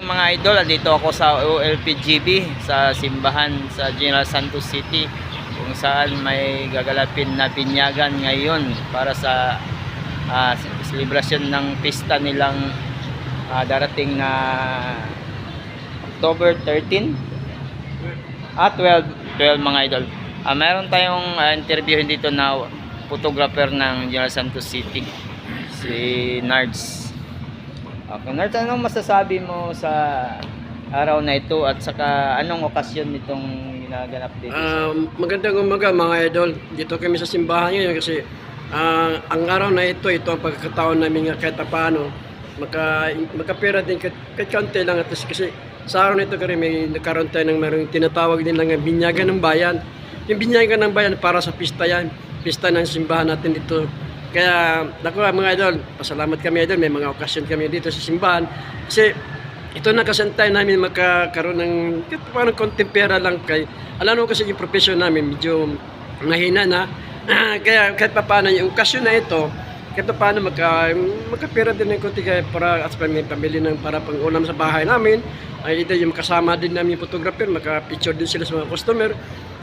Mga idol, dito ako sa OLPGB sa simbahan sa General Santos City kung saan may gagalapin na binyagan ngayon para sa selebrasyon ng pista nilang darating na October 13 12 mga idol. Meron tayong interviewin dito na photographer ng General Santos City, si Nards. Okay, Nards, anong masasabi mo sa araw na ito at saka anong okasyon nitong ginaganap dito? Magandang umaga mga idol. Dito kami sa simbahan ngayon kasi ang araw na ito ang pagkakataon namin nga kahit paano magkapera din kahit kaunti lang at least, kasi sa araw na ito may nagkaroon tayo ng mayroong tinatawag din lang binyagan ng bayan. Yung binyagan ng bayan para sa pista yan, pista ng simbahan natin dito. Kaya ako mga idol, pasalamat kami idol, may mga okasyon kami dito sa simbahan kasi ito na kasantay namin magkakaroon ng parang konting pera lang kay alam mo kasi yung profession namin medyo mahina na kaya kahit pa paano yung okasyon na ito kahit pa paano magkapera din ng konti kaya para at may pamilya ng para pang ulam sa bahay namin ay ito yung kasama din namin yung photographer, magka-picture din sila sa mga customer.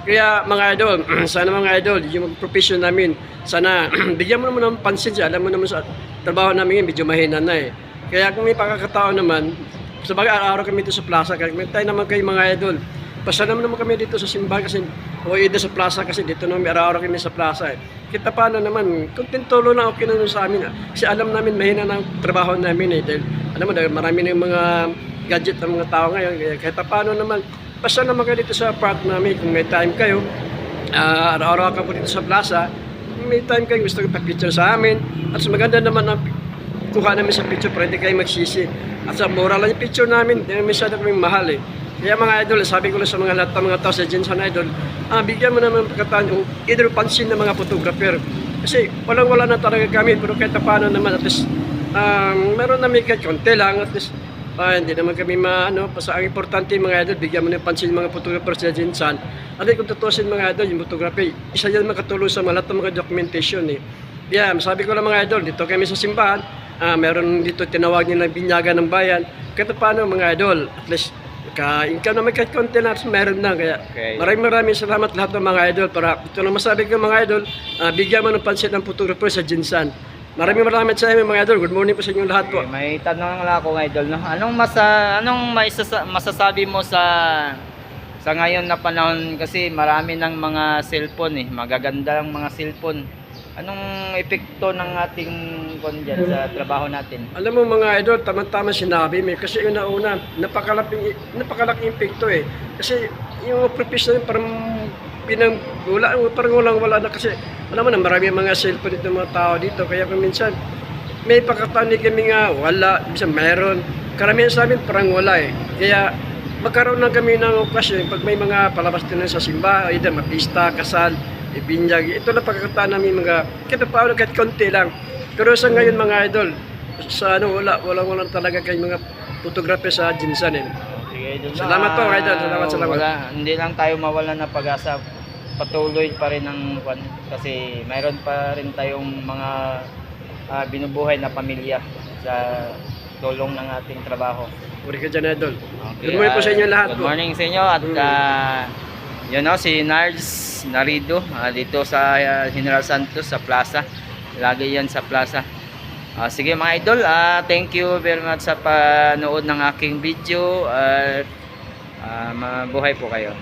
Kaya mga idol, sana mga idol, yung profession namin, sana bigyan mo naman ng pansin siya. Alam mo naman sa trabaho namin medyo mahina na eh. Kaya kung may pagkakataon naman, sa bagay araw-araw kami dito sa plaza, kaya may tayo naman kayo mga idol. Pasalamat naman kami dito sa simbahan kasi, o dito sa plaza kasi dito naman araw-araw kami sa plaza eh. Kita paano naman, konting tulo na okay na sa amin. Kasi alam namin mahina ng trabaho namin eh. Dahil, alam mo, dahil marami ng mga gadget ng mga tao ngayon. Kaya kahit paano naman, basta naman kayo dito sa park namin, kung may time kayo, araw-araw ka po dito sa plaza, may time kayo gusto kayo pa-picture sa amin, at so maganda naman ang kuha namin sa picture para hindi kayo magsisi. At sa mura lang yung picture namin, hindi masyado kaming mahal eh. Kaya mga idol, sabi ko lang sa mga lahat ng mga tao sa Jensen Idol, bigyan mo naman pagkataan yung either pansin ng mga photographer. Kasi walang-wala na talaga kami, pero kahit paano naman, at least, meron namin kahit konti lang, at least, hindi naman kami basta ang importante mga idol, bigyan mo ng pansin mga photographer sa Jensen. At kung tutusin mga idol, yung photography, isa yan makatulong sa lahat ng mga documentation eh. Yeah, sabi ko lang mga idol, dito kami sa simbahan, meron dito tinawag nila binyagan ng bayan. Kahit paano mga idol, at least, income naman kahit konti na, meron na. Kaya maraming salamat lahat ng mga idol para ito na masabi ko mga idol, bigyan mo ng pansin ng photographer sa Jensen. Maraming sa inyo mga idol. Good morning po sa inyong lahat po. May tanong lang ako idol, no? Anong masasabi mo sa ngayon na panahon kasi marami ng mga cellphone eh, magaganda ng mga cellphone. Anong epekto ng ating dyan sa trabaho natin? Alam mo mga idol, tama-tama sinabi mo kasi una napakalaking epekto eh. Kasi yung professional parang parang walang-wala na kasi alam mo na marami mga cellphone dito mga tao dito kaya kung minsan may pagkataon kami nga wala, minsan meron, karamihan sa amin parang wala eh. Kaya magkaroon na kami ng okasyon pag may mga palabas din sa simbahan, either mapista, kasal, ibinyag, ito na pagkataon namin mga kahit paano kahit konti lang. Pero sa ngayon mga idol, sa walang talaga kay mga photographer sa Jensen eh. Salamat po idol, salamat. Hindi lang tayo mawala ng pag-asa, patuloy pa rin ang kasi mayroon pa rin tayong mga binubuhay na pamilya sa tulong ng ating trabaho. Puri ka dyan idol. Okay, Good morning po sa inyo lahat. Good morning sa inyo at yun o, si Nards Narido dito sa General Santos sa plaza. Lagi yan sa plaza. Sige mga idol, thank you very much sa panood ng aking video at mabuhay po kayo.